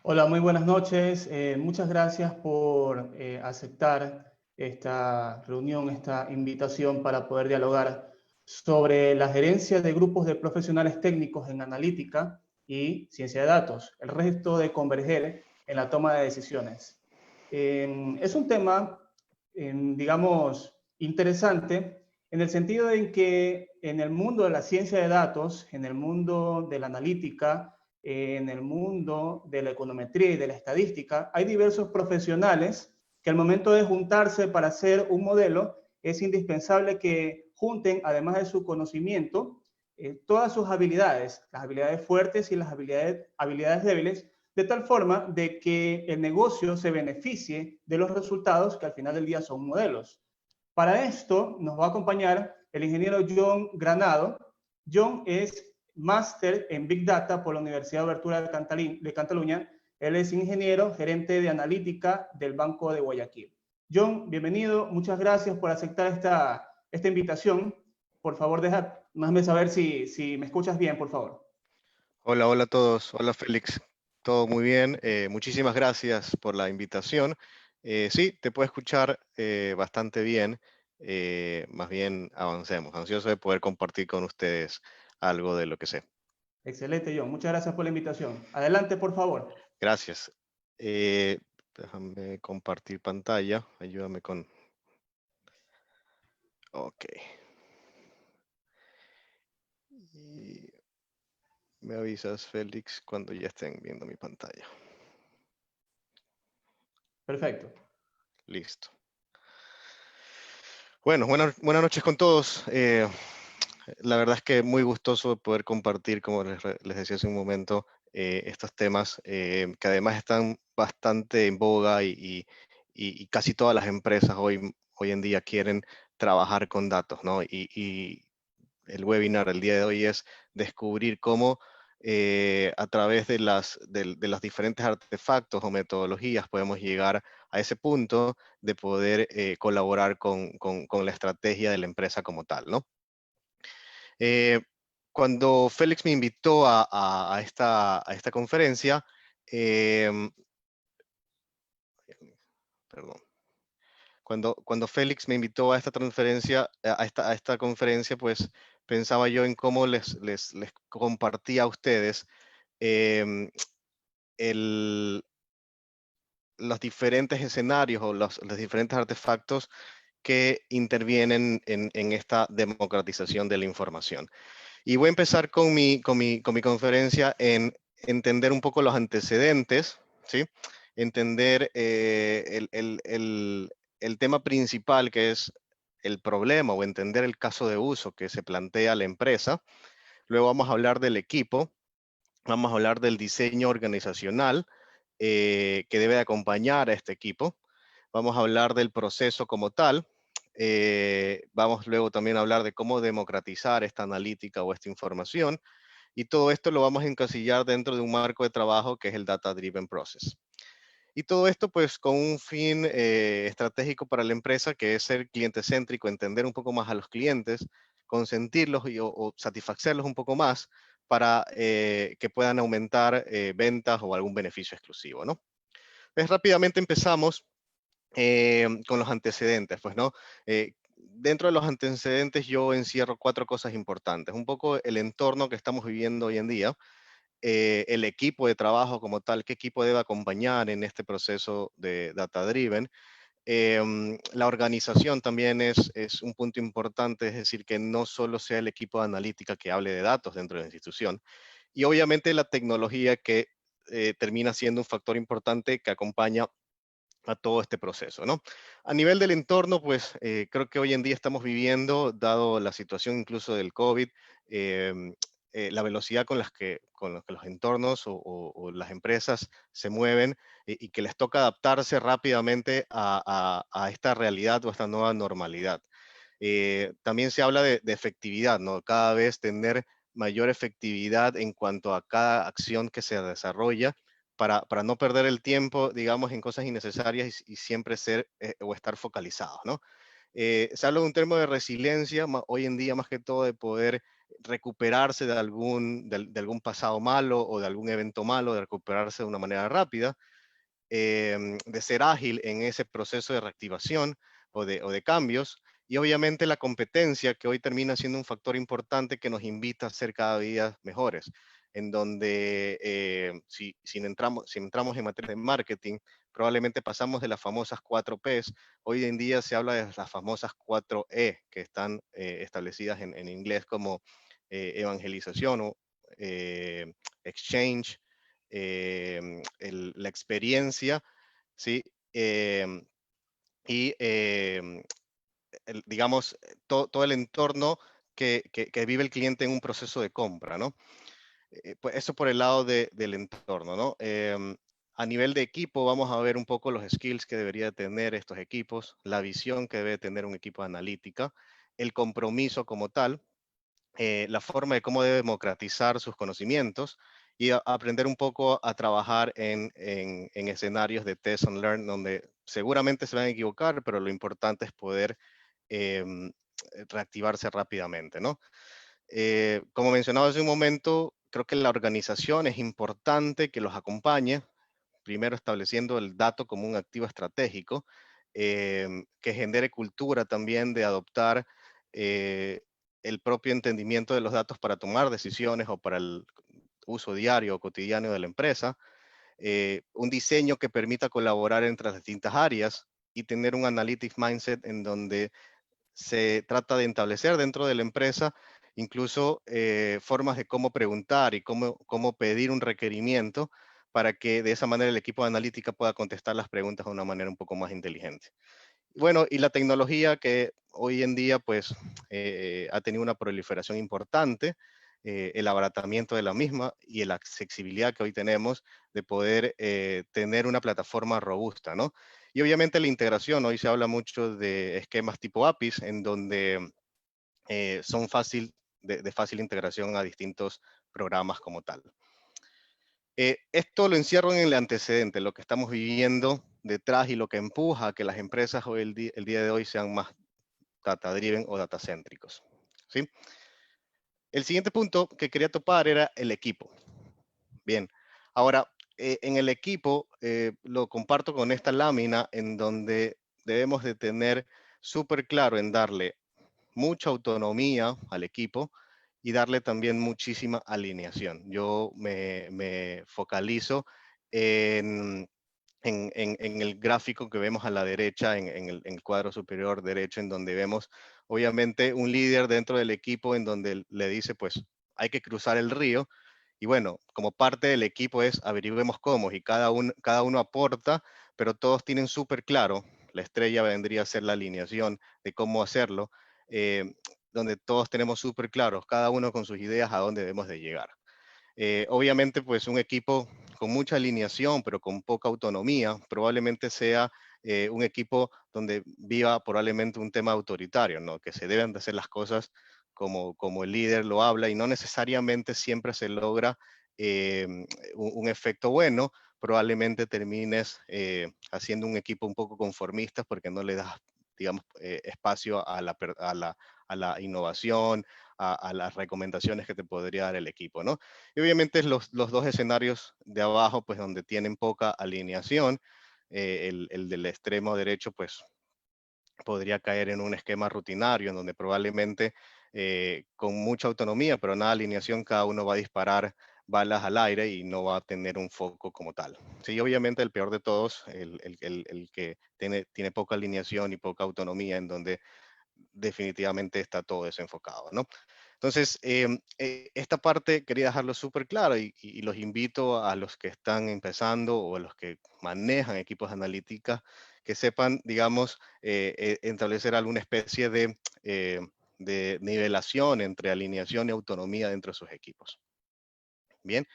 Hola, muy buenas noches. Muchas gracias por aceptar esta reunión, esta invitación para poder dialogar sobre la gerencia de grupos de profesionales técnicos en analítica y ciencia de datos, el resto de converger en la toma de decisiones. Es un tema, digamos, interesante en el sentido en que en el mundo de la ciencia de datos, en el mundo de la analítica, en el mundo de la econometría y de la estadística, hay diversos profesionales que al momento de juntarse para hacer un modelo, es indispensable que junten, además de su conocimiento, todas sus habilidades, las habilidades fuertes y las habilidades débiles, de tal forma de que el negocio se beneficie de los resultados que al final del día son modelos. Para esto nos va a acompañar el ingeniero John Granado. John es máster en Big Data por la Universidad Obertura de Cataluña. Él es ingeniero, gerente de analítica del Banco de Guayaquil. John, bienvenido. Muchas gracias por aceptar esta invitación. Por favor, déjame saber si me escuchas bien, por favor. Hola, hola a todos. Hola Félix. Todo muy bien. Muchísimas gracias por la invitación. Sí, te puedo escuchar bastante bien. Más bien avancemos. Ansioso de poder compartir con ustedes algo de lo que sé. Excelente, John. Muchas gracias por la invitación. Adelante, por favor. Gracias. Eh, Déjame compartir pantalla. Ayúdame con... Ok. Y me avisas, Félix, cuando ya estén viendo mi pantalla. Perfecto. Listo. Bueno, buenas noches con todos. La verdad es que muy gustoso de poder compartir, como les decía hace un momento, estos temas que además están bastante en boga y casi todas las empresas hoy en día quieren trabajar con datos, ¿no? Y el webinar el día de hoy es descubrir cómo a través de los diferentes artefactos o metodologías podemos llegar a ese punto de poder colaborar con la estrategia de la empresa como tal, ¿no? Eh, Cuando Félix me invitó a esta conferencia, em, perdón, cuando Félix me invitó a esta transferencia, a esta conferencia, pues pensaba yo en cómo les compartía a ustedes em, el- los diferentes escenarios o los diferentes artefactos que intervienen en esta democratización de la información. Y voy a empezar con mi conferencia en entender un poco los antecedentes, ¿sí? Entender el tema principal, que es el problema, o entender el caso de uso que se plantea la empresa. Luego vamos a hablar del equipo, vamos a hablar del diseño organizacional que debe acompañar a este equipo. Vamos a hablar del proceso como tal. Vamos luego también a hablar de cómo democratizar esta analítica o esta información. Y todo esto lo vamos a encasillar dentro de un marco de trabajo que es el Data Driven Process. Y todo esto pues con un fin estratégico para la empresa, que es ser cliente céntrico, entender un poco más a los clientes, consentirlos o satisfacerlos un poco más para que puedan aumentar ventas o algún beneficio exclusivo, ¿no? Pues rápidamente empezamos con los antecedentes, pues, ¿no? Dentro de los antecedentes yo encierro 4 cosas importantes. Un poco el entorno que estamos viviendo hoy en día, el equipo de trabajo como tal, qué equipo debe acompañar en este proceso de data driven. La organización también es un punto importante, es decir, que no solo sea el equipo de analítica que hable de datos dentro de la institución. Y obviamente la tecnología que termina siendo un factor importante que acompaña a todo este proceso, ¿no? A nivel del entorno, pues creo que hoy en día estamos viviendo, dado la situación incluso del COVID, em, la velocidad con la que los entornos o las empresas se mueven y que les toca adaptarse rápidamente a esta realidad o a esta nueva normalidad. También se habla de efectividad, ¿no? Cada vez tener mayor efectividad en cuanto a cada acción que se desarrolla para no perder el tiempo, digamos, en cosas innecesarias y siempre ser o estar focalizados, ¿no? Se habla de un término de resiliencia, hoy en día más que todo de poder recuperarse de algún pasado malo o de algún evento malo, de recuperarse de una manera rápida, de ser ágil en ese proceso de reactivación o de cambios, y obviamente la competencia, que hoy termina siendo un factor importante que nos invita a ser cada día mejores, en donde si entramos en materia de marketing, probablemente pasamos de las famosas 4Ps. Hoy en día se habla de las famosas 4E, que están establecidas en inglés como evangelización o eh, exchange, la experiencia, ¿sí? Em, y, digamos, todo el entorno que vive el cliente en un proceso de compra, ¿no? Pues eso por el lado del entorno, ¿no? A nivel de equipo, vamos a ver un poco los skills que debería tener estos equipos, la visión que debe tener un equipo de analítica, el compromiso como tal, la forma de cómo debe democratizar sus conocimientos y aprender un poco a trabajar en escenarios de test and learn, donde seguramente se van a equivocar, pero lo importante es poder em, reactivarse rápidamente, ¿no? Como mencionaba hace un momento, creo que la organización es importante que los acompañe, primero estableciendo el dato como un activo estratégico, que genere cultura también de adoptar eh, el propio entendimiento de los datos para tomar decisiones o para el uso diario o cotidiano de la empresa, un diseño que permita colaborar entre las distintas áreas y tener un analytics mindset en donde se trata de establecer dentro de la empresa incluso formas de cómo preguntar y cómo pedir un requerimiento para que de esa manera el equipo de analítica pueda contestar las preguntas de una manera un poco más inteligente. Bueno, y la tecnología que hoy en día pues ha tenido una proliferación importante, el abaratamiento de la misma y la accesibilidad que hoy tenemos de poder tener una plataforma robusta, ¿no? Y obviamente la integración, hoy se habla mucho de esquemas tipo APIs, en donde son de fácil integración a distintos programas como tal. Esto lo encierro en el antecedente, lo que estamos viviendo detrás y lo que empuja a que las empresas hoy, el día de hoy sean más data-driven o data-céntricos. ¿Sí? El siguiente punto que quería topar era el equipo. Bien, ahora, en el equipo lo comparto con esta lámina en donde debemos de tener súper claro en darle mucha autonomía al equipo y darle también muchísima alineación. Yo me focalizo en, en el gráfico que vemos a la derecha, en el cuadro superior derecho, en donde vemos obviamente un líder dentro del equipo en donde le dice, pues hay que cruzar el río. Y bueno, como parte del equipo es averiguemos cómo y cada uno aporta, pero todos tienen súper claro, la estrella vendría a ser la alineación de cómo hacerlo, eh, donde todos tenemos súper claros, cada uno con sus ideas a dónde debemos de llegar. Obviamente, pues un equipo con mucha alineación, pero con poca autonomía, probablemente sea un equipo donde viva probablemente un tema autoritario, ¿no? Que se deben de hacer las cosas como el líder lo habla y no necesariamente siempre se logra eh, un efecto bueno. Probablemente termines haciendo un equipo un poco conformista porque no le das, digamos, espacio a la innovación, a las recomendaciones que te podría dar el equipo, ¿no? Y obviamente los dos escenarios de abajo, pues donde tienen poca alineación, el del extremo derecho, pues podría caer en un esquema rutinario, en donde probablemente con mucha autonomía, pero nada alineación, cada uno va a disparar balas al aire y no va a tener un foco como tal. Sí, obviamente el peor de todos, el que tiene poca alineación y poca autonomía, en donde definitivamente está todo desenfocado, ¿no? Entonces, esta parte quería dejarlo súper claro y los invito a los que están empezando o a los que manejan equipos de analítica que sepan, digamos, establecer alguna especie de nivelación entre alineación y autonomía dentro de sus equipos. Bien,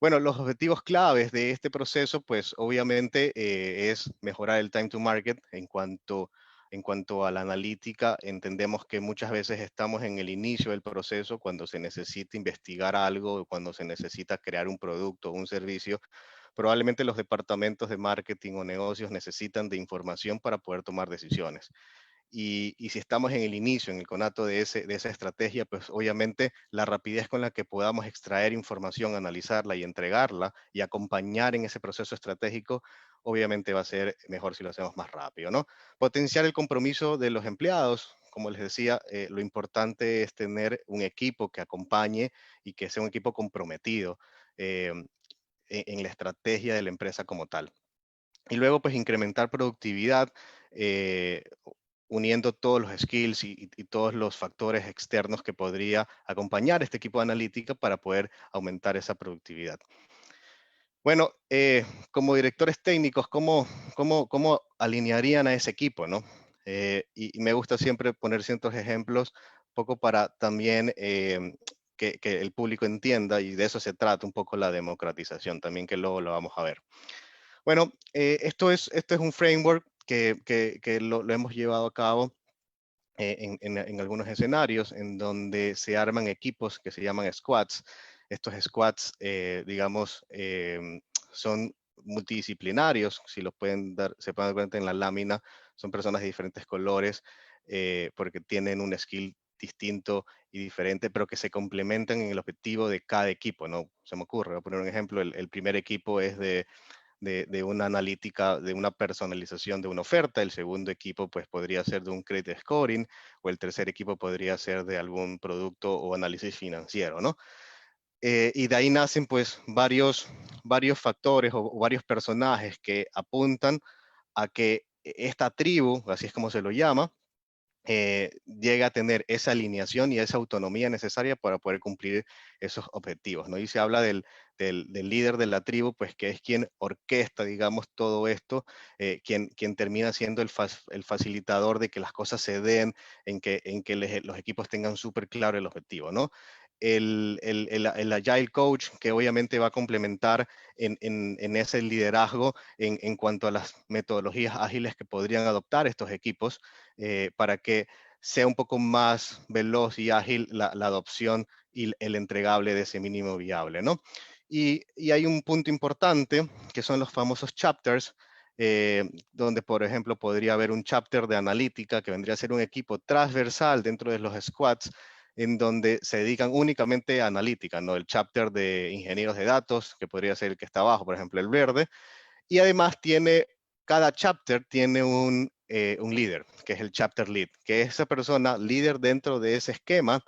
bueno, los objetivos claves de este proceso, pues obviamente es mejorar el time to market en cuanto a la analítica. Entendemos que muchas veces estamos en el inicio del proceso cuando se necesita investigar algo, cuando se necesita crear un producto o un servicio. Probablemente los departamentos de marketing o negocios necesitan de información para poder tomar decisiones. y si estamos en el inicio, en el conato de esa estrategia, pues obviamente la rapidez con la que podamos extraer información, analizarla y entregarla y acompañar en ese proceso estratégico, obviamente va a ser mejor si lo hacemos más rápido, ¿no? Potenciar el compromiso de los empleados. Como les decía, lo importante es tener un equipo que acompañe y que sea un equipo comprometido en la estrategia de la empresa como tal. Y luego, pues, incrementar productividad, eh, uniendo todos los skills y todos los factores externos que podría acompañar este equipo de analítica para poder aumentar esa productividad. Bueno, como directores técnicos, ¿cómo alinearían a ese equipo, no? Y me gusta siempre poner ciertos ejemplos, un poco para también que el público entienda, y de eso se trata un poco la democratización, también que luego lo vamos a ver. Bueno, esto es un framework que lo hemos llevado a cabo en algunos escenarios en donde se arman equipos que se llaman squads. Estos squads, digamos, son multidisciplinarios, si los pueden dar, se pueden dar cuenta en la lámina, son personas de diferentes colores porque tienen un skill distinto y diferente, pero que se complementan en el objetivo de cada equipo, ¿no? Se me ocurre, voy a poner un ejemplo, el primer equipo es de una analítica, de una personalización de una oferta. El segundo equipo pues podría ser de un credit scoring, o el tercer equipo podría ser de algún producto o análisis financiero, ¿no? Y de ahí nacen pues varios factores o varios personajes que apuntan a que esta tribu, así es como se lo llama, llega a tener esa alineación y esa autonomía necesaria para poder cumplir esos objetivos, ¿no? Y se habla del líder de la tribu, pues que es quien orquesta, digamos, todo esto, quien termina siendo el facilitador de que las cosas se den, en que los equipos tengan súper claro el objetivo, ¿no? El Agile Coach, que obviamente va a complementar en ese liderazgo en cuanto a las metodologías ágiles que podrían adoptar estos equipos, para que sea un poco más veloz y ágil la adopción y el entregable de ese mínimo viable, ¿no? Y hay un punto importante que son los famosos chapters, donde, por ejemplo, podría haber un chapter de analítica que vendría a ser un equipo transversal dentro de los squads, en donde se dedican únicamente a analítica, ¿no? El chapter de ingenieros de datos, que podría ser el que está abajo, por ejemplo, el verde, y además cada chapter tiene un líder, que es el chapter lead, que es esa persona líder dentro de ese esquema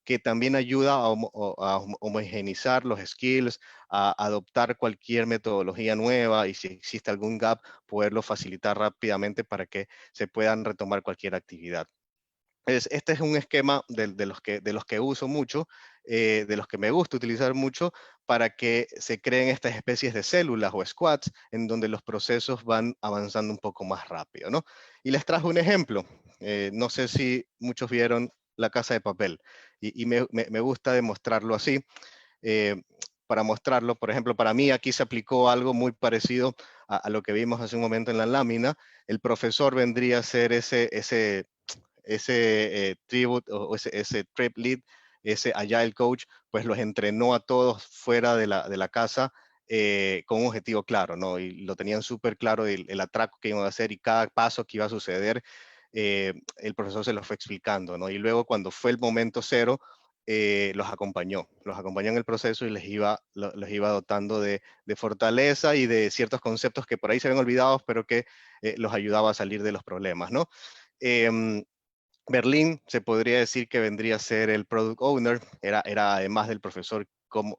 que también ayuda a homogeneizar los skills, a adoptar cualquier metodología nueva y si existe algún gap, poderlo facilitar rápidamente para que se puedan retomar cualquier actividad. Este es un esquema de los que uso mucho, de los que me gusta utilizar mucho, para que se creen estas especies de células o squads en donde los procesos van avanzando un poco más rápido, ¿no? Y les trajo un ejemplo. No sé si muchos vieron La Casa de Papel y me gusta demostrarlo así. eh, para mostrarlo, por ejemplo, para mí aquí se aplicó algo muy parecido a lo que vimos hace un momento en la lámina. El profesor vendría a ser ese tribute o ese trip lead, ese agile coach, pues los entrenó a todos fuera de la casa con un objetivo claro, ¿no? Y lo tenían súper claro el atraco que iban a hacer y cada paso que iba a suceder, el profesor se lo fue explicando, ¿no? Y luego cuando fue el momento cero, los acompañó en el proceso y los iba dotando de fortaleza y de ciertos conceptos que por ahí se habían olvidado, pero que los ayudaba a salir de los problemas, ¿no? Eh, Berlín se podría decir que vendría a ser el product owner, era además del profesor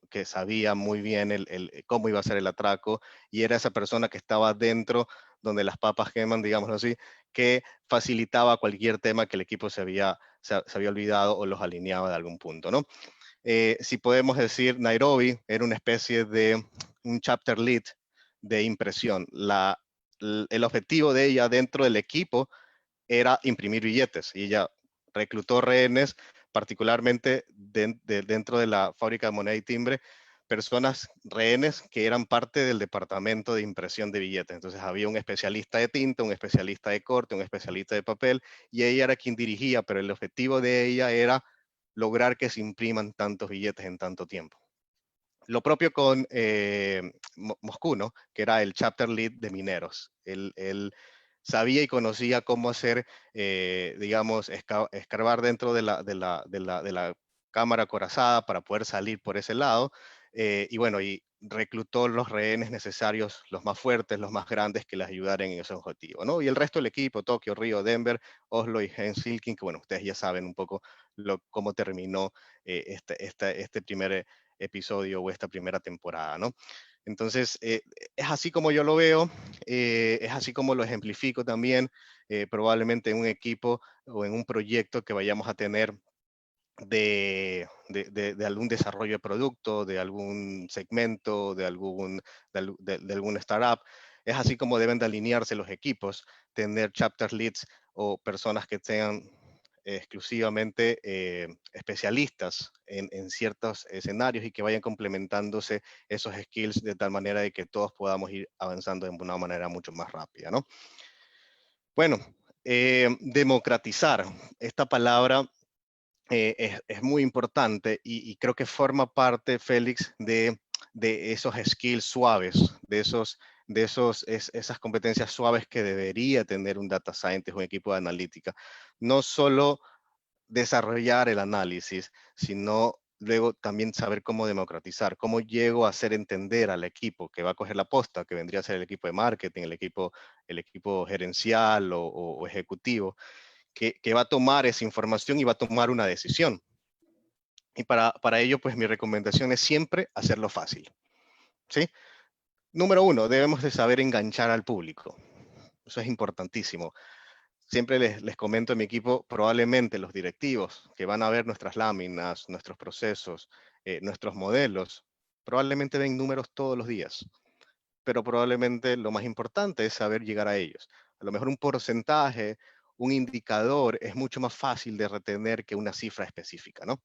que sabía muy bien cómo iba a ser el atraco y era esa persona que estaba dentro donde las papas queman, digámoslo así, que facilitaba cualquier tema que el equipo se había olvidado o los alineaba de algún punto, ¿no? Si podemos decir, Nairobi era una especie de un chapter lead de impresión. El objetivo de ella dentro del equipo era imprimir billetes y ella reclutó rehenes, particularmente dentro de la fábrica de moneda y timbre, personas rehenes que eran parte del departamento de impresión de billetes. Entonces había un especialista de tinta, un especialista de corte, un especialista de papel y ella era quien dirigía, pero el objetivo de ella era lograr que se impriman tantos billetes en tanto tiempo. Lo propio con Moscú, ¿no? Que era el chapter lead de mineros. Él sabía y conocía cómo hacer, digamos, escarbar dentro de la cámara acorazada para poder salir por ese lado. Y bueno, y reclutó los rehenes necesarios, los más fuertes, los más grandes, que les ayudaran en ese objetivo, ¿no? Y el resto del equipo, Tokio, Río, Denver, Oslo y Helsinki, que bueno, ustedes ya saben un poco cómo terminó este primer episodio o esta primera temporada, ¿no? Entonces, es así como yo lo veo, es así como lo ejemplifico también, probablemente en un equipo o en un proyecto que vayamos a tener de algún desarrollo de producto, de algún segmento, de algún startup. Es así como deben de alinearse los equipos, tener chapter leads o personas que sean exclusivamente especialistas en ciertos escenarios y que vayan complementándose esos skills de tal manera de que todos podamos ir avanzando de una manera mucho más rápida, ¿no? Bueno, democratizar. Esta palabra es muy importante y creo que forma parte, Félix, de esos skills suaves, esas competencias suaves que debería tener un data scientist, un equipo de analítica. No solo desarrollar el análisis, sino luego también saber cómo democratizar, cómo llego a hacer entender al equipo que va a coger la posta, que vendría a ser el equipo de marketing, el equipo gerencial o ejecutivo, que va a tomar esa información y va a tomar una decisión. Y para ello, pues mi recomendación es siempre hacerlo fácil, ¿sí? Número uno, debemos de saber enganchar al público. Eso es importantísimo. Siempre les comento a mi equipo, probablemente los directivos que van a ver nuestras láminas, nuestros procesos, nuestros modelos, probablemente ven números todos los días, pero probablemente lo más importante es saber llegar a ellos. A lo mejor un porcentaje, un indicador es mucho más fácil de retener que una cifra específica, ¿no?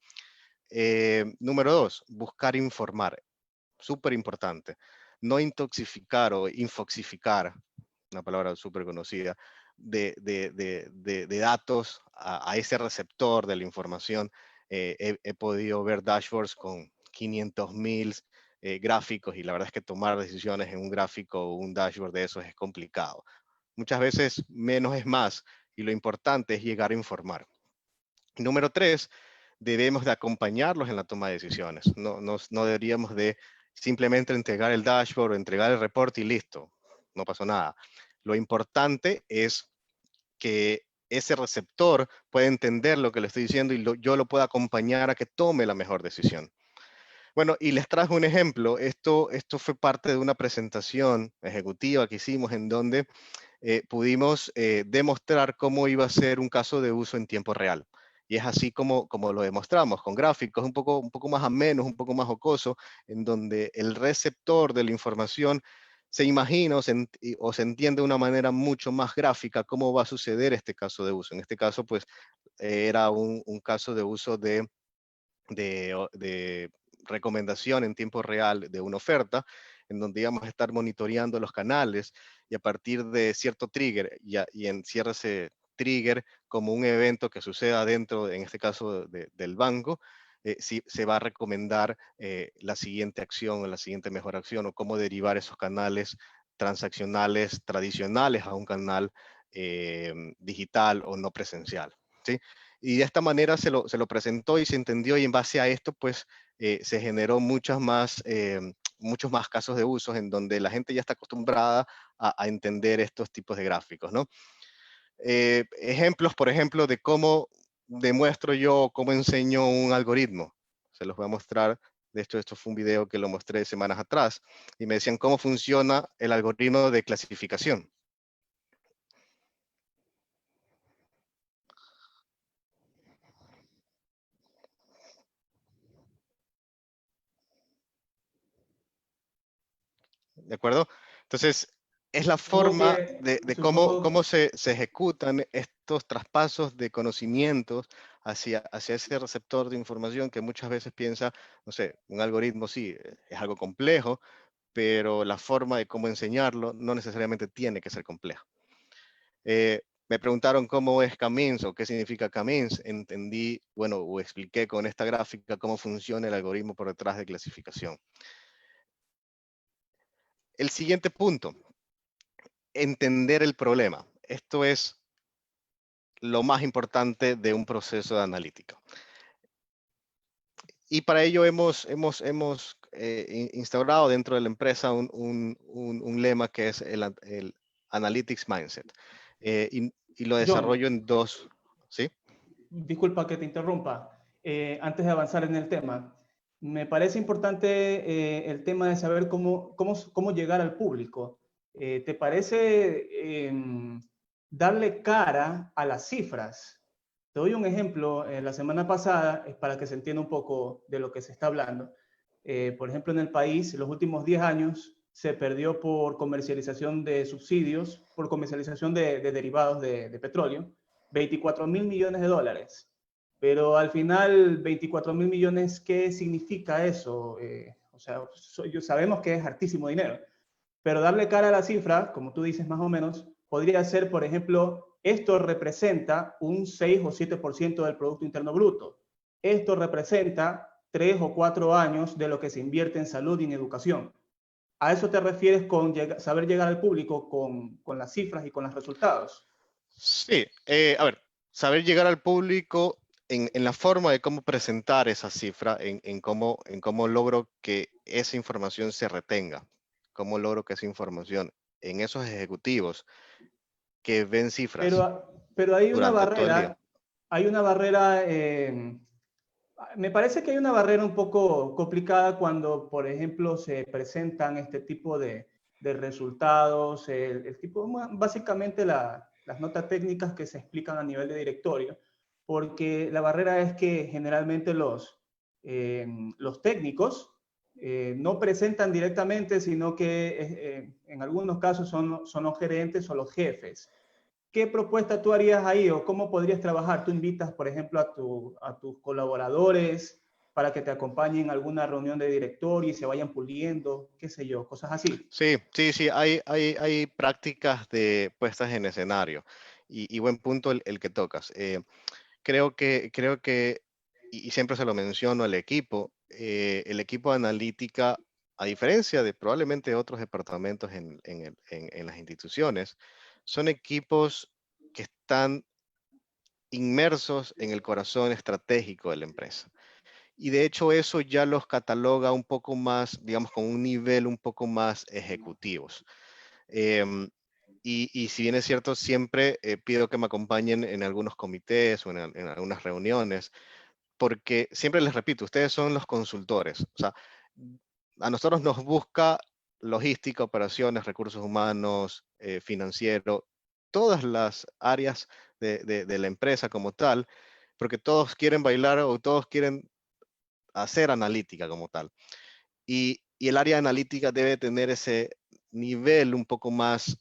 Número dos, buscar informar. Súper importante. No intoxicar o infoxificar, una palabra súper conocida, de datos a ese receptor de la información. He podido ver dashboards con 500,000 gráficos y la verdad es que tomar decisiones en un gráfico o un dashboard de esos es complicado. Muchas veces menos es más y lo importante es llegar a informar. Número tres, debemos de acompañarlos en la toma de decisiones. No deberíamos de simplemente entregar el dashboard o entregar el reporte y listo, no pasó nada. Lo importante es que ese receptor pueda entender lo que le estoy diciendo y yo lo pueda acompañar a que tome la mejor decisión. Bueno, y les trajo un ejemplo. Esto fue parte de una presentación ejecutiva que hicimos en donde pudimos demostrar cómo iba a ser un caso de uso en tiempo real. Y es así como lo demostramos, con gráficos un poco más amenos, un poco más jocoso, en donde el receptor de la información se imagina o se entiende de una manera mucho más gráfica cómo va a suceder este caso de uso. En este caso, pues, era un caso de uso de recomendación en tiempo real de una oferta, en donde íbamos a estar monitoreando los canales y a partir de cierto trigger y en cierre ese trigger como un evento que suceda dentro, en este caso, del banco, si se va a recomendar la siguiente acción o la siguiente mejor acción o cómo derivar esos canales transaccionales tradicionales a un canal digital o no presencial, ¿sí? Y de esta manera se lo presentó y se entendió y en base a esto pues se generó muchos más casos de usos en donde la gente ya está acostumbrada a entender estos tipos de gráficos, ¿no? Ejemplos, por ejemplo, de cómo demuestro yo, cómo enseño un algoritmo. Se los voy a mostrar. De hecho, esto fue un video que lo mostré semanas atrás y me decían cómo funciona el algoritmo de clasificación. ¿De acuerdo? Entonces, es la Supongo forma que, de cómo supongo, se ejecutan estos traspasos de conocimientos hacia ese receptor de información que muchas veces piensa, no sé, un algoritmo sí, es algo complejo, pero la forma de cómo enseñarlo no necesariamente tiene que ser compleja. Me preguntaron cómo es Camins o qué significa Camins. Entendí, bueno, o expliqué con esta gráfica cómo funciona el algoritmo por detrás de clasificación. El siguiente punto, entender el problema. esto es lo más importante de un proceso de analítica. Y para ello hemos instaurado dentro de la empresa un lema que es el Analytics Mindset. Y lo John, desarrollo en dos, ¿sí? disculpa que te interrumpa. Antes de avanzar en el tema, me parece importante el tema de saber cómo llegar al público. ¿Te parece darle cara a las cifras? Te doy un ejemplo. La semana pasada, es para que se entienda un poco de lo que se está hablando. Por ejemplo, en el país, en los últimos 10 años, se perdió por comercialización de subsidios, por comercialización de derivados de petróleo, 24.000 millones de dólares. Pero al final, 24.000 millones, ¿qué significa eso? O sea, sabemos que es hartísimo dinero, pero darle cara a la cifra, como tú dices más o menos, podría ser, por ejemplo, esto representa un 6 o 7% del Producto Interno Bruto. Esto representa 3 o 4 años de lo que se invierte en salud y en educación. ¿A eso te refieres con saber llegar al público con las cifras y con los resultados? Sí, a ver, saber llegar al público en la forma de cómo presentar esa cifra, en cómo logro que esa información se retenga, cómo logro que esa información en esos ejecutivos que ven cifras Pero durante todo el día. hay una barrera, me parece que hay una barrera un poco complicada cuando, por ejemplo, se presentan este tipo de resultados, el tipo, básicamente las notas técnicas que se explican a nivel de directorio, porque la barrera es que generalmente los técnicos no presentan directamente, sino que en algunos casos son los gerentes o los jefes. ¿Qué propuesta tú harías ahí o cómo podrías trabajar? Tú invitas, por ejemplo, a tus colaboradores para que te acompañen a alguna reunión de directorio y se vayan puliendo, qué sé yo, cosas así. Sí, sí, sí, hay prácticas de puestas en escenario y buen punto el que tocas. Creo que, y siempre se lo menciono al equipo, el equipo de analítica, a diferencia de probablemente otros departamentos en las instituciones, son equipos que están inmersos en el corazón estratégico de la empresa. Y de hecho eso ya los cataloga un poco más, digamos, con un nivel un poco más ejecutivos. Em, y si bien es cierto, siempre pido que me acompañen en algunos comités o en algunas reuniones, porque siempre les repito, ustedes son los consultores. O sea, a nosotros nos busca logística, operaciones, recursos humanos, financiero, todas las áreas de la empresa como tal, porque todos quieren bailar o todos quieren hacer analítica como tal. Y el área analítica debe tener ese nivel un poco más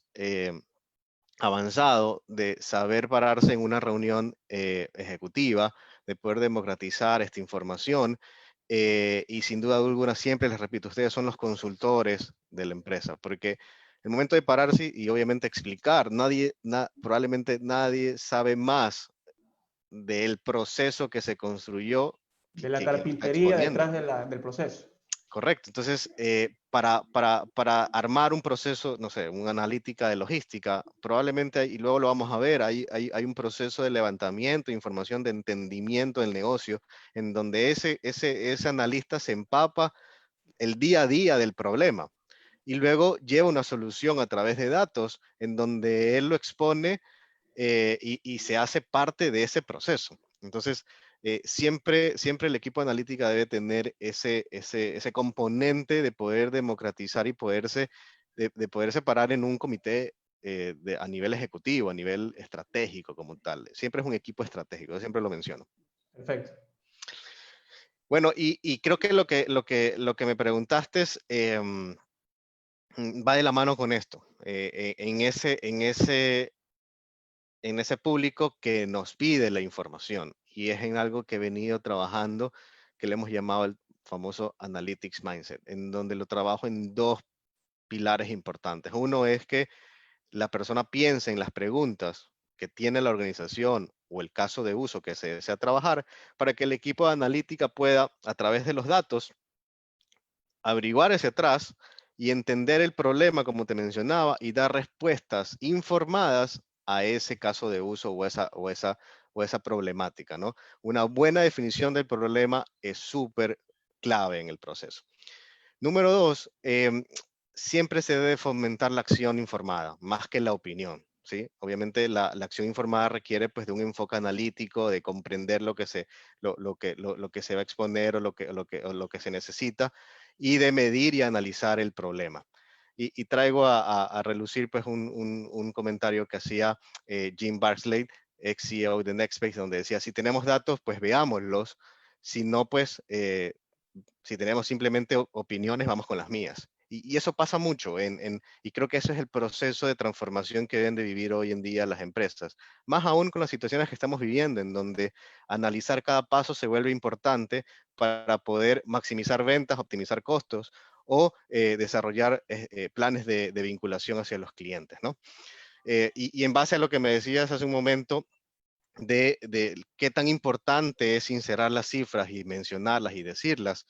avanzado de saber pararse en una reunión ejecutiva, de poder democratizar esta información. Y sin duda alguna, siempre les repito, ustedes son los consultores de la empresa, porque el momento de pararse y obviamente explicar, probablemente nadie sabe más del proceso que se construyó De la que lo está carpintería exponiendo. detrás del proceso. Correcto. Entonces, para armar un proceso, no sé, una analítica de logística, probablemente, y luego lo vamos a ver, hay un proceso de levantamiento de información, de entendimiento del negocio, en donde ese analista se empapa el día a día del problema y luego lleva una solución a través de datos en donde él lo expone y se hace parte de ese proceso. Entonces, siempre el equipo de analítica debe tener ese componente de poder democratizar y de poderse parar en un comité a nivel ejecutivo, a nivel estratégico como tal. Siempre es un equipo estratégico, yo siempre lo menciono. Perfecto. Bueno, y creo que lo que me preguntaste va de la mano con esto. En ese público que nos pide la información y es en algo que he venido trabajando, que le hemos llamado el famoso Analytics Mindset, en donde lo trabajo en dos pilares importantes. Uno es que la persona piense en las preguntas que tiene la organización o el caso de uso que se desea trabajar para que el equipo de analítica pueda, a través de los datos, averiguar hacia atrás y entender el problema, como te mencionaba, y dar respuestas informadas a ese caso de uso o esa problemática, ¿no? Una buena definición del problema es súper clave en el proceso. Número dos, siempre se debe fomentar la acción informada, más que la opinión, ¿sí? Obviamente la acción informada requiere pues de un enfoque analítico, de comprender lo que se va a exponer o lo que se necesita y de medir y analizar el problema. Y traigo a relucir pues un comentario que hacía Jim Barsley, ex CEO de Nextbase, donde decía, si tenemos datos, pues veámoslos, si no, pues si tenemos simplemente opiniones, vamos con las mías. Y eso pasa mucho, y creo que ese es el proceso de transformación que deben de vivir hoy en día las empresas. Más aún con las situaciones que estamos viviendo, en donde analizar cada paso se vuelve importante para poder maximizar ventas, optimizar costos o desarrollar planes de vinculación hacia los clientes, ¿no? Y en base a lo que me decías hace un momento, de qué tan importante es inserar las cifras y mencionarlas y decirlas,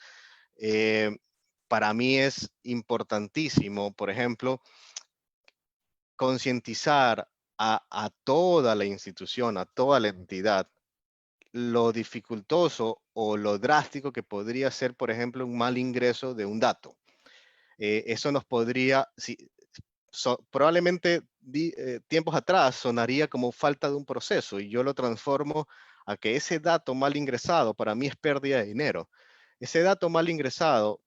eh, para mí es importantísimo, por ejemplo, concientizar a toda la institución, a toda la entidad, lo dificultoso o lo drástico que podría ser, por ejemplo, un mal ingreso de un dato. Eso nos podría, si, probablemente tiempos atrás sonaría como falta de un proceso y yo lo transformo a que ese dato mal ingresado para mí es pérdida de dinero. Ese dato mal ingresado,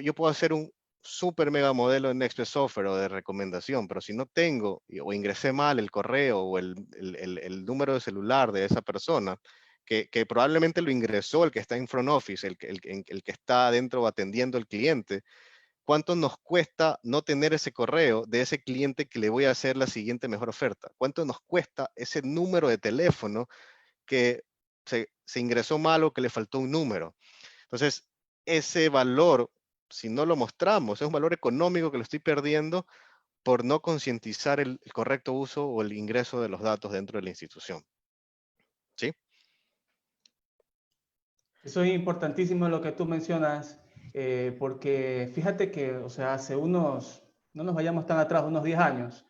yo puedo hacer un super mega modelo en Express Software o de recomendación, pero si no tengo o ingresé mal el correo o el número de celular de esa persona, que probablemente lo ingresó el que está en front office, el que está adentro atendiendo al cliente, ¿cuánto nos cuesta no tener ese correo de ese cliente que le voy a hacer la siguiente mejor oferta? ¿Cuánto nos cuesta ese número de teléfono que se ingresó mal o que le faltó un número? Entonces, ese valor, si no lo mostramos, es un valor económico que lo estoy perdiendo por no concientizar el correcto uso o el ingreso de los datos dentro de la institución. ¿Sí? Eso es importantísimo lo que tú mencionas, porque fíjate que, o sea, no nos vayamos tan atrás, unos 10 años,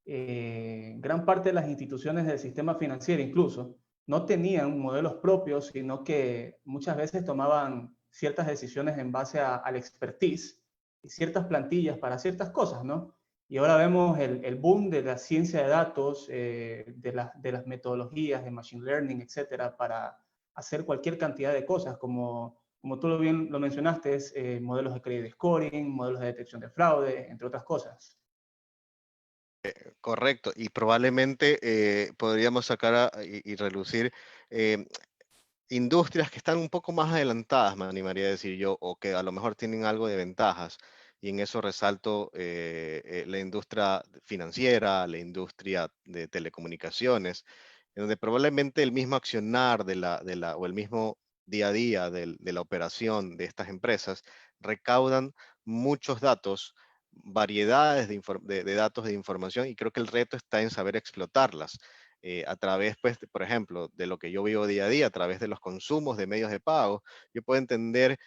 gran parte de las instituciones del sistema financiero incluso no tenían modelos propios, sino que muchas veces tomaban ciertas decisiones en base al expertise y ciertas plantillas para ciertas cosas, ¿no? Y ahora vemos el boom de la ciencia de datos, de las metodologías de machine learning, etcétera, para hacer cualquier cantidad de cosas, como tú bien lo mencionaste, modelos de credit scoring, modelos de detección de fraude, entre otras cosas. Correcto, y probablemente podríamos sacar y relucir eh, industrias que están un poco más adelantadas, me animaría a decir yo, o que a lo mejor tienen algo de ventajas. Y en eso resalto la industria financiera, la industria de telecomunicaciones, en donde probablemente el mismo accionar o el mismo día a día de la operación de estas empresas recaudan muchos datos, variedades de datos de información, y creo que el reto está en saber explotarlas a través, pues, por ejemplo, de lo que yo vivo día a día, a través de los consumos de medios de pago. Yo puedo entender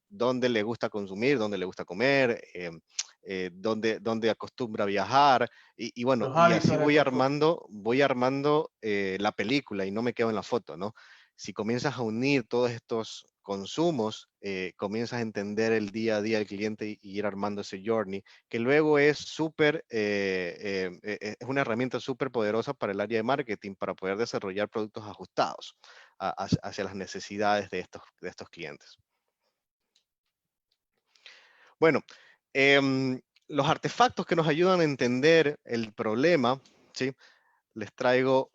dónde le gusta consumir, dónde le gusta comer, dónde acostumbra viajar, y bueno, Los y así hábitos de consumo. voy armando la película y no me quedo en la foto, ¿no? Si comienzas a unir todos estos consumos, comienzas a entender el día a día del cliente y ir armando ese journey, que luego es súper, es una herramienta súper poderosa para el área de marketing para poder desarrollar productos ajustados hacia las necesidades de estos clientes. Bueno, los artefactos que nos ayudan a entender el problema, ¿sí? Les traigo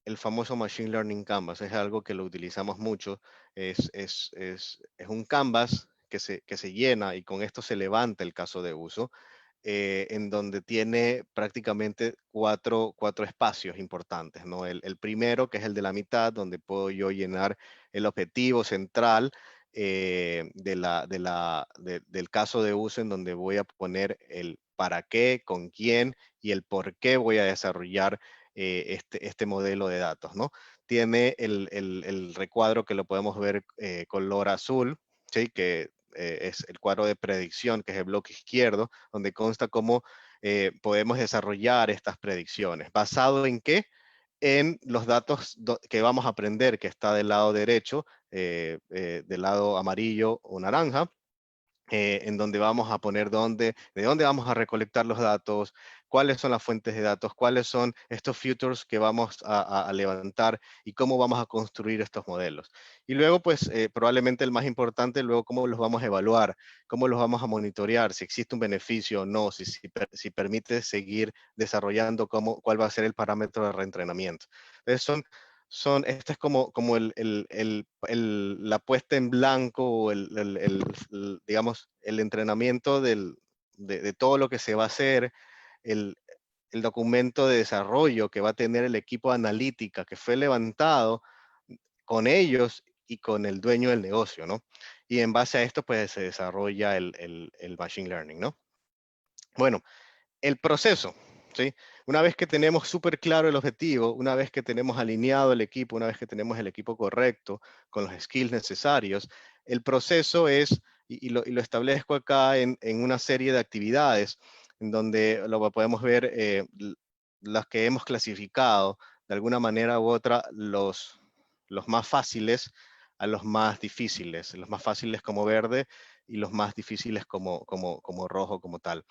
el famoso Machine Learning Canvas. Es algo que lo utilizamos mucho. Es un canvas que se llena y con esto se levanta el caso de uso, en donde tiene prácticamente cuatro espacios importantes, ¿no? El primero, que es el de la mitad, donde puedo yo llenar el objetivo central del caso de uso, en donde voy a poner el para qué, con quién y el por qué voy a desarrollar este modelo de datos, ¿no? Tiene el recuadro que lo podemos ver color azul, ¿sí? Que es el cuadro de predicción, que es el bloque izquierdo, donde consta cómo podemos desarrollar estas predicciones. ¿Basado en qué? En los datos que vamos a aprender, que está del lado derecho, del lado amarillo o naranja, en donde vamos a poner de dónde vamos a recolectar los datos, cuáles son las fuentes de datos, cuáles son estos futures que vamos a levantar y cómo vamos a construir estos modelos. Y luego, pues, probablemente el más importante, luego cómo los vamos a evaluar, cómo los vamos a monitorear, si existe un beneficio o no, si permite seguir desarrollando cuál va a ser el parámetro de reentrenamiento. Entonces, esta es como la puesta en blanco o digamos, el entrenamiento de todo lo que se va a hacer, el, el documento de desarrollo que va a tener el equipo de analítica que fue levantado con ellos y con el dueño del negocio, ¿no? Y en base a esto, pues, se desarrolla el machine learning, ¿no? Bueno, el proceso, ¿sí? Una vez que tenemos súper claro el objetivo, una vez que tenemos alineado el equipo, una vez que tenemos el equipo correcto, con los skills necesarios, el proceso es, y lo establezco acá en una serie de actividades, en donde lo podemos ver, las que hemos clasificado de alguna manera u otra, los más fáciles a los más difíciles, los más fáciles como verde y los más difíciles como rojo, como tal.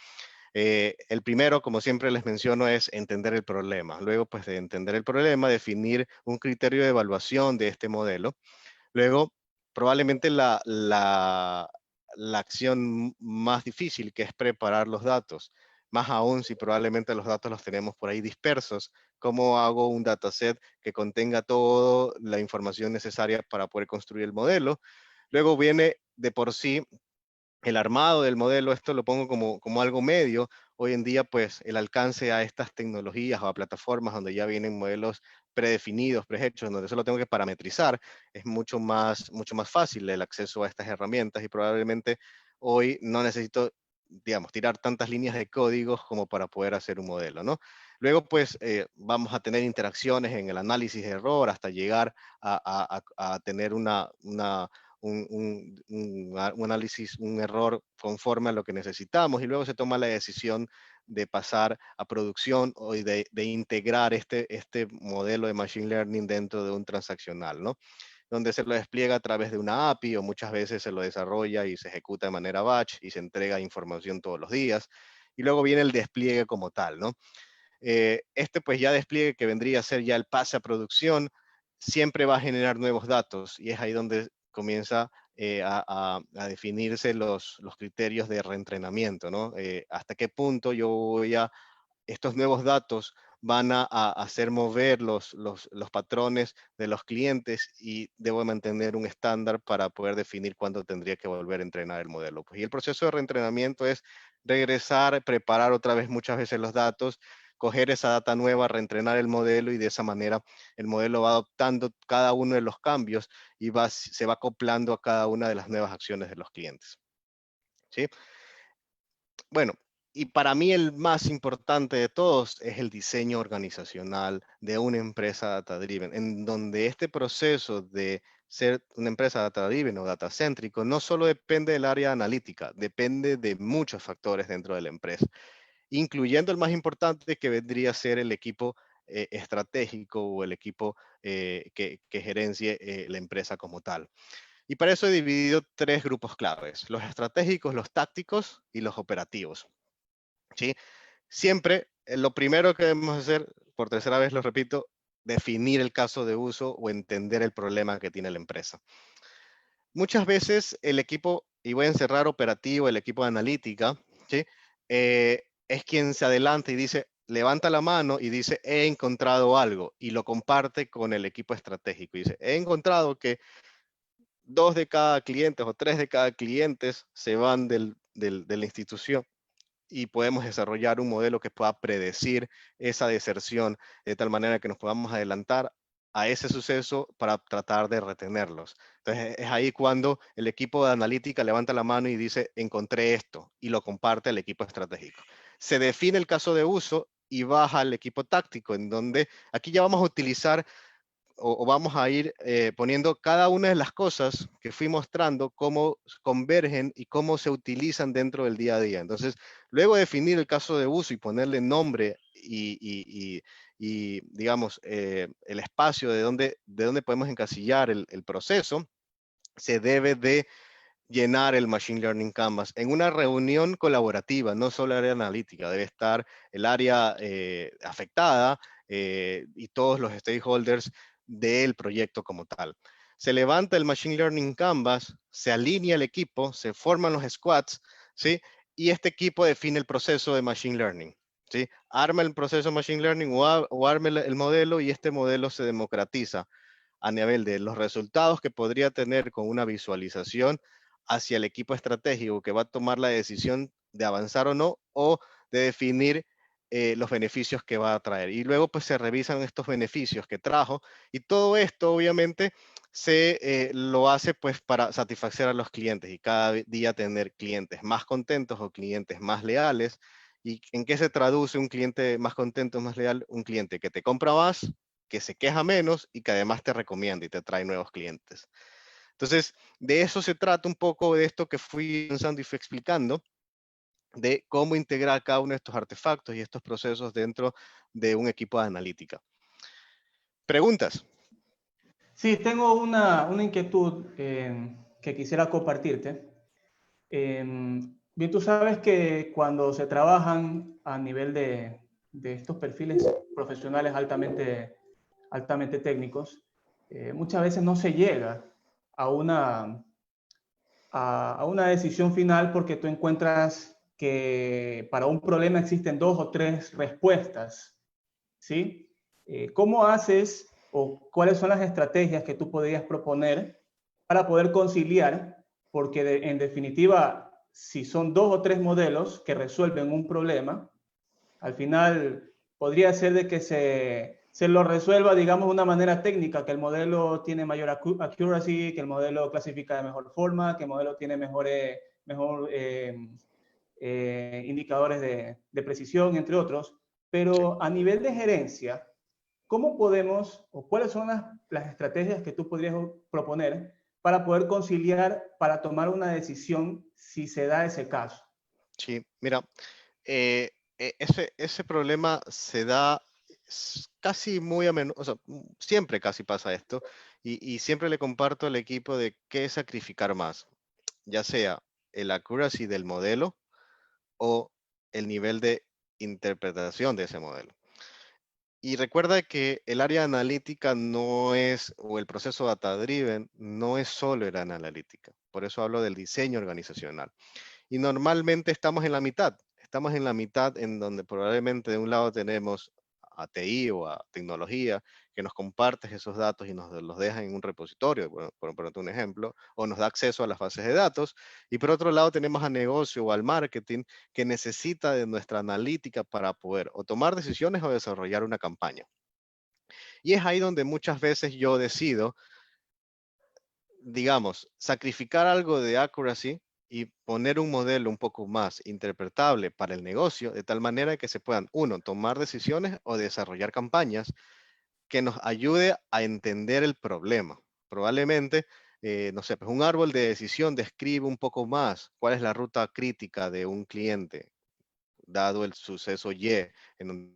El primero, como siempre les menciono, es entender el problema. Luego, pues, de entender el problema, definir un criterio de evaluación de este modelo. Luego, probablemente la acción más difícil, que es preparar los datos. Más aún si probablemente los datos los tenemos por ahí dispersos. ¿Cómo hago un dataset que contenga toda la información necesaria para poder construir el modelo? Luego viene de por sí el armado del modelo. Esto lo pongo como algo medio. Hoy en día, pues, el alcance a estas tecnologías o a plataformas donde ya vienen modelos predefinidos, prehechos, donde solo tengo que parametrizar, es mucho más fácil el acceso a estas herramientas, y probablemente hoy no necesito, digamos, tirar tantas líneas de códigos como para poder hacer un modelo, ¿no? Luego, pues, vamos a tener interacciones en el análisis de error hasta llegar a tener un análisis, un error conforme a lo que necesitamos, y luego se toma la decisión de pasar a producción o de integrar este modelo de machine learning dentro de un transaccional, ¿no? Donde se lo despliega a través de una API, o muchas veces se lo desarrolla y se ejecuta de manera batch y se entrega información todos los días. Y luego viene el despliegue como tal, ¿no? Pues ya despliegue, que vendría a ser ya el pase a producción, siempre va a generar nuevos datos, y es ahí donde comienza a definirse los criterios de reentrenamiento, ¿no? Hasta qué punto yo voy estos nuevos datos van a hacer mover los patrones de los clientes, y debo mantener un estándar para poder definir cuándo tendría que volver a entrenar el modelo. Pues, y el proceso de reentrenamiento es regresar, preparar otra vez muchas veces los datos, coger esa data nueva, reentrenar el modelo, y de esa manera el modelo va adoptando cada uno de los cambios y se va acoplando a cada una de las nuevas acciones de los clientes, ¿sí? Bueno, y para mí el más importante de todos es el diseño organizacional de una empresa data-driven, en donde este proceso de ser una empresa data-driven o data-céntrico no solo depende del área analítica, depende de muchos factores dentro de la empresa, incluyendo el más importante, que vendría a ser el equipo estratégico, o el equipo que gerencie la empresa como tal. Y para eso he dividido tres grupos claves: los estratégicos, los tácticos y los operativos, ¿sí? Siempre, lo primero que debemos hacer, por tercera vez lo repito, definir el caso de uso o entender el problema que tiene la empresa. Muchas veces el equipo, y voy a encerrar operativo, el equipo de analítica, ¿sí? Es quien se adelanta y dice, levanta la mano y dice, he encontrado algo, y lo comparte con el equipo estratégico. Y dice, he encontrado que 2 de cada clientes o 3 de cada clientes se van de la institución, y podemos desarrollar un modelo que pueda predecir esa deserción de tal manera que nos podamos adelantar a ese suceso para tratar de retenerlos. Entonces, es ahí cuando el equipo de analítica levanta la mano y dice, encontré esto, y lo comparte al equipo estratégico. Se define el caso de uso y baja al equipo táctico, en donde aquí ya vamos a utilizar o vamos a ir poniendo cada una de las cosas que fui mostrando, cómo convergen y cómo se utilizan dentro del día a día. Entonces, luego de definir el caso de uso y ponerle nombre y digamos, el espacio de donde podemos encasillar el proceso, se debe de llenar el Machine Learning Canvas en una reunión colaborativa, no solo el área analítica, debe estar el área afectada y todos los stakeholders del proyecto como tal. Se levanta el Machine Learning Canvas, se alinea el equipo, se forman los squads, ¿sí? Y este equipo define el proceso de Machine Learning, ¿sí? Arma el proceso de Machine Learning o arma el modelo y este modelo se democratiza a nivel de los resultados que podría tener con una visualización hacia el equipo estratégico que va a tomar la decisión de avanzar o de definir los beneficios que va a traer. Y luego pues se revisan estos beneficios que trajo y todo esto obviamente se lo hace pues para satisfacer a los clientes y cada día tener clientes más contentos o clientes más leales. ¿Y en qué se traduce un cliente más contento, más leal? Un cliente que te compra más, que se queja menos y que además te recomienda y te trae nuevos clientes. Entonces, de eso se trata un poco de esto que fui pensando y fui explicando, de cómo integrar cada uno de estos artefactos y estos procesos dentro de un equipo de analítica. ¿Preguntas? Sí, tengo una inquietud que quisiera compartirte. Bien, tú sabes que cuando se trabajan a nivel de estos perfiles profesionales altamente técnicos, muchas veces no se llega a a una decisión final porque tú encuentras que para un problema existen dos o tres respuestas, ¿sí? ¿Cómo haces o cuáles son las estrategias que tú podrías proponer para poder conciliar? Porque en definitiva, si son dos o tres modelos que resuelven un problema, al final podría ser de que se lo resuelva, digamos, de una manera técnica, que el modelo tiene mayor accuracy, que el modelo clasifica de mejor forma, que el modelo tiene mejor indicadores de precisión, entre otros. Sí. Pero a nivel de gerencia, ¿cómo podemos o cuáles son las estrategias que tú podrías proponer para poder conciliar, para tomar una decisión si se da ese caso? Sí, mira, ese problema se da casi muy a menudo, o sea, siempre casi pasa esto, y siempre le comparto al equipo de qué sacrificar más, ya sea el accuracy del modelo o el nivel de interpretación de ese modelo. Y recuerda que el área analítica no es, o el proceso data driven, no es solo el área analítica. Por eso hablo del diseño organizacional. Y normalmente estamos en la mitad en donde probablemente de un lado tenemos a TI o a tecnología que nos comparte esos datos y nos los deja en un repositorio, bueno, por ponerte un ejemplo, o nos da acceso a las bases de datos. Y por otro lado tenemos a negocio o al marketing que necesita de nuestra analítica para poder o tomar decisiones o desarrollar una campaña. Y es ahí donde muchas veces yo decido, digamos, sacrificar algo de accuracy y poner un modelo un poco más interpretable para el negocio, de tal manera que se puedan, uno, tomar decisiones o desarrollar campañas que nos ayude a entender el problema. Probablemente, no sé, pues un árbol de decisión describe un poco más cuál es la ruta crítica de un cliente, dado el suceso Y, en donde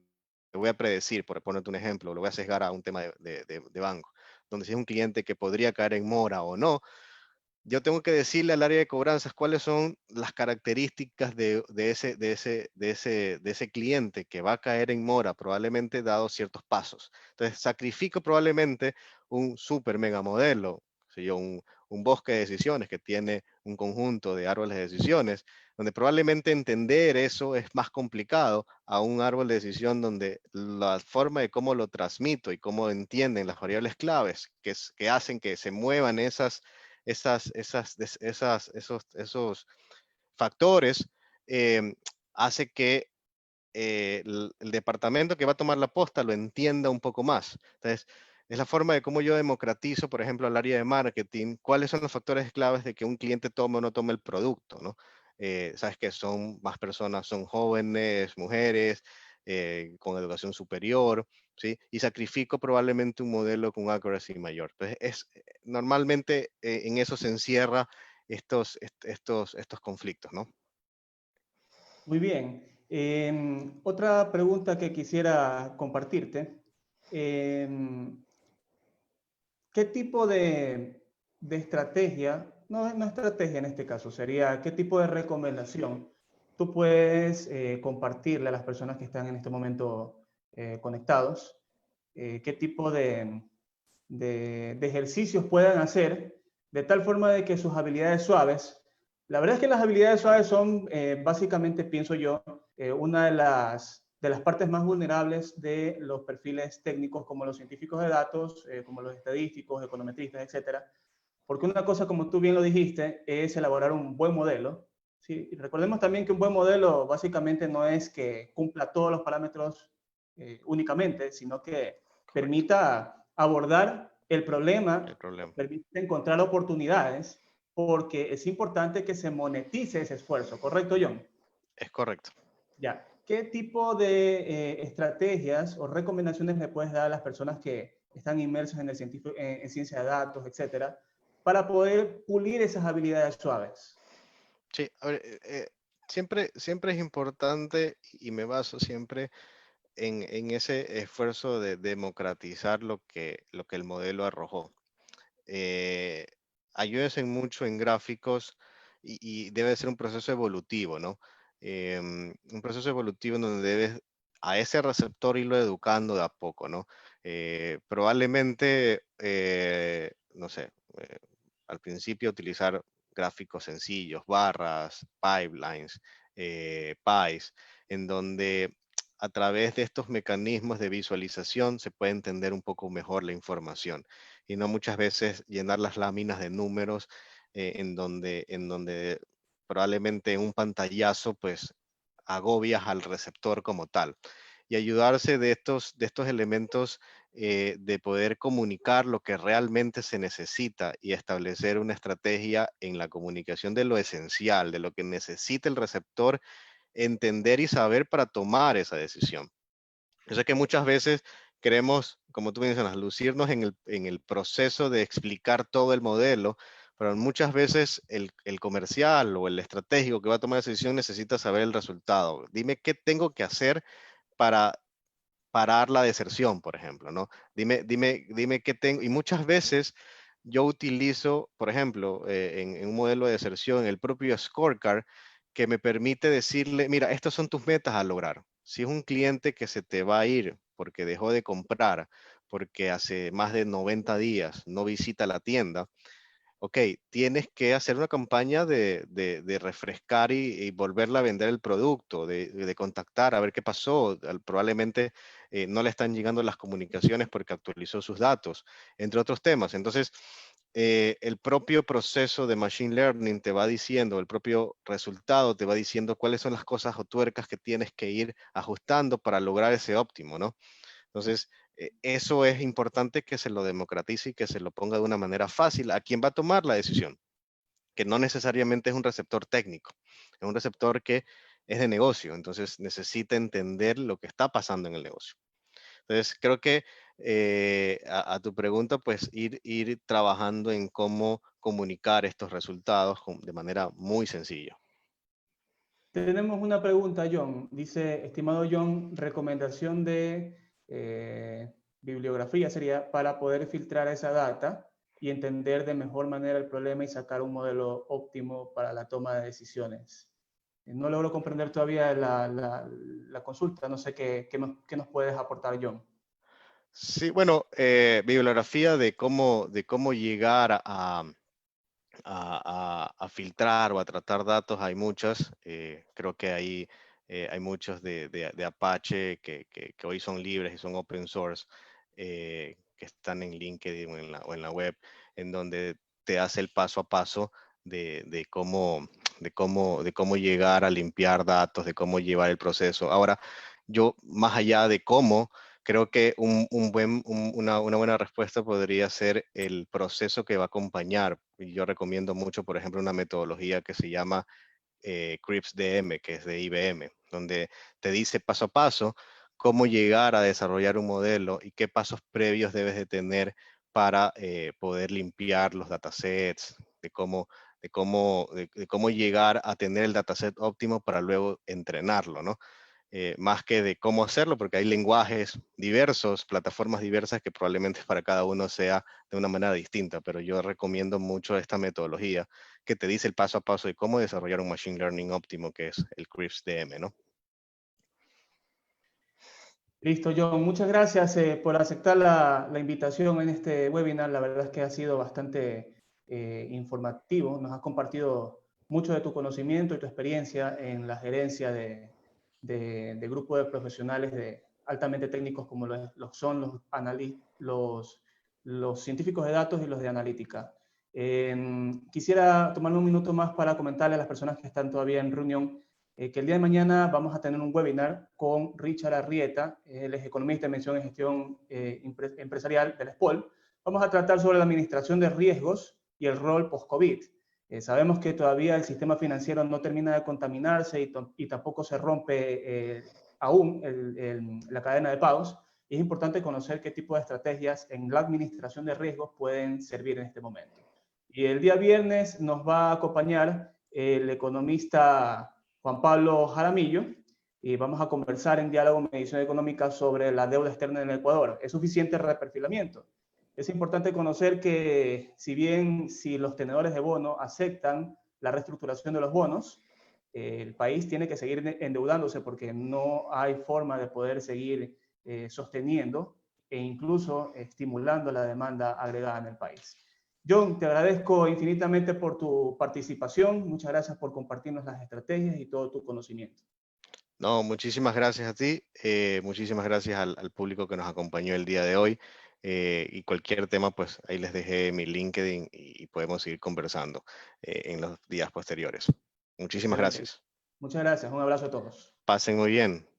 te voy a predecir, por ponerte un ejemplo, lo voy a sesgar a un tema de banco, donde si es un cliente que podría caer en mora o no, yo tengo que decirle al área de cobranzas cuáles son las características de ese cliente que va a caer en mora, probablemente dado ciertos pasos. Entonces, sacrifico probablemente un super mega modelo, si yo, un bosque de decisiones que tiene un conjunto de árboles de decisiones, donde probablemente entender eso es más complicado a un árbol de decisión donde la forma de cómo lo transmito y cómo entienden las variables claves que hacen que se muevan esos factores hace que el departamento que va a tomar la posta lo entienda un poco más. Entonces, es la forma de cómo yo democratizo, por ejemplo, al área de marketing, cuáles son los factores claves de que un cliente tome o no tome el producto, ¿no? Sabes que son más personas, son jóvenes, mujeres, con educación superior, ¿sí? Y sacrifico probablemente un modelo con accuracy mayor. Entonces, normalmente en eso se encierra estos conflictos, ¿no? Muy bien. Otra pregunta que quisiera compartirte. em, ¿Qué tipo de estrategia, no estrategia en este caso, sería qué tipo de recomendación tú puedes compartirle a las personas que están en este momento conectados? ¿Qué tipo de ejercicios puedan hacer de tal forma de que sus habilidades suaves, la verdad es que las habilidades suaves son básicamente, pienso yo, una de las partes más vulnerables de los perfiles técnicos como los científicos de datos, como los estadísticos, econometristas, etcétera. Porque una cosa, como tú bien lo dijiste, es elaborar un buen modelo. ¿Sí? Y recordemos también que un buen modelo básicamente no es que cumpla todos los parámetros únicamente, sino que Correcto, permita abordar el el problema, problema. permite encontrar oportunidades, porque es importante que se monetice ese esfuerzo, ¿correcto, John? Es correcto. Ya. ¿Qué tipo de estrategias o recomendaciones le puedes dar a las personas que están inmersas en, en ciencia de datos, etcétera, para poder pulir esas habilidades suaves? Sí, a ver, siempre es importante y me baso siempre en ese esfuerzo de democratizar lo que el modelo arrojó. Eh, Ayúdense mucho en gráficos y debe ser un proceso evolutivo, ¿no? Un proceso evolutivo en donde debes a ese receptor irlo educando de a poco, ¿no? Probablemente, no sé, al principio utilizar gráficos sencillos, barras, pipelines, pies, en donde a través de estos mecanismos de visualización se puede entender un poco mejor la información y no muchas veces llenar las láminas de números en donde probablemente en un pantallazo pues agobias al receptor como tal. Y ayudarse de estos elementos de poder comunicar lo que realmente se necesita y establecer una estrategia en la comunicación de lo esencial, de lo que necesita el receptor entender y saber para tomar esa decisión. Yo sé que muchas veces queremos, como tú mencionas, lucirnos en el proceso de explicar todo el modelo, pero muchas veces el comercial o el estratégico que va a tomar esa decisión necesita saber el resultado. Dime qué tengo que hacer para parar la deserción, por ejemplo, ¿no? Dime qué tengo. Y muchas veces yo utilizo, por ejemplo, en un modelo de deserción, el propio scorecard que me permite decirle, mira, estas son tus metas a lograr. Si es un cliente que se te va a ir porque dejó de comprar, porque hace más de 90 días no visita la tienda, ok, tienes que hacer una campaña de refrescar y volverla a vender el producto, de contactar a ver qué pasó. Probablemente no le están llegando las comunicaciones porque actualizó sus datos, entre otros temas. Entonces, el propio proceso de Machine Learning te va diciendo, el propio resultado te va diciendo cuáles son las cosas o tuercas que tienes que ir ajustando para lograr ese óptimo, ¿no? Entonces, eso es importante que se lo democratice y que se lo ponga de una manera fácil a quien va a tomar la decisión, que no necesariamente es un receptor técnico, es un receptor que es de negocio, entonces necesita entender lo que está pasando en el negocio. Entonces, creo que a tu pregunta, pues ir trabajando en cómo comunicar estos resultados de manera muy sencilla. Tenemos una pregunta, John. Dice, estimado John, recomendación de bibliografía sería para poder filtrar esa data y entender de mejor manera el problema y sacar un modelo óptimo para la toma de decisiones. No logro comprender todavía la consulta, no sé qué nos puedes aportar, John. Sí, bueno, bibliografía de cómo llegar a filtrar o a tratar datos, hay muchas. Creo que hay muchos de Apache que hoy son libres y son open source, que están en LinkedIn o en la web, en donde te hace el paso a paso de cómo llegar a limpiar datos, de cómo llevar el proceso. Ahora, yo, más allá de cómo, creo que una buena respuesta podría ser el proceso que va a acompañar. Y yo recomiendo mucho, por ejemplo, una metodología que se llama CRIPS-DM, que es de IBM, donde te dice paso a paso cómo llegar a desarrollar un modelo y qué pasos previos debes de tener para poder limpiar los datasets, de cómo llegar a tener el dataset óptimo para luego entrenarlo, ¿no? Más que de cómo hacerlo, porque hay lenguajes diversos, plataformas diversas que probablemente para cada uno sea de una manera distinta, pero yo recomiendo mucho esta metodología que te dice el paso a paso de cómo desarrollar un Machine Learning óptimo, que es el CRISP DM, ¿no? Listo, John. Muchas gracias por aceptar la invitación en este webinar. La verdad es que ha sido bastante informativo. Nos has compartido mucho de tu conocimiento y tu experiencia en la gerencia de grupos de profesionales altamente técnicos como son los científicos de datos y los de analítica. Quisiera tomarme un minuto más para comentarle a las personas que están todavía en reunión que el día de mañana vamos a tener un webinar con Richard Arrieta, él es economista en mención en gestión empresarial del SPOL. Vamos a tratar sobre la administración de riesgos y el rol post-COVID. Sabemos que todavía el sistema financiero no termina de contaminarse y tampoco se rompe aún la cadena de pagos. Y es importante conocer qué tipo de estrategias en la administración de riesgos pueden servir en este momento. Y el día viernes nos va a acompañar el economista Juan Pablo Jaramillo, y vamos a conversar en Diálogo Medición Económica sobre la deuda externa en el Ecuador. ¿Es suficiente reperfilamiento? Es importante conocer que si los tenedores de bono aceptan la reestructuración de los bonos, el país tiene que seguir endeudándose porque no hay forma de poder seguir sosteniendo e incluso estimulando la demanda agregada en el país. John, te agradezco infinitamente por tu participación. Muchas gracias por compartirnos las estrategias y todo tu conocimiento. No, muchísimas gracias a ti, muchísimas gracias al público que nos acompañó el día de hoy. Y cualquier tema, pues ahí les dejé mi LinkedIn y podemos seguir conversando en los días posteriores. Muchísimas Excelente. gracias. Muchas gracias. Un abrazo a todos. Pasen muy bien.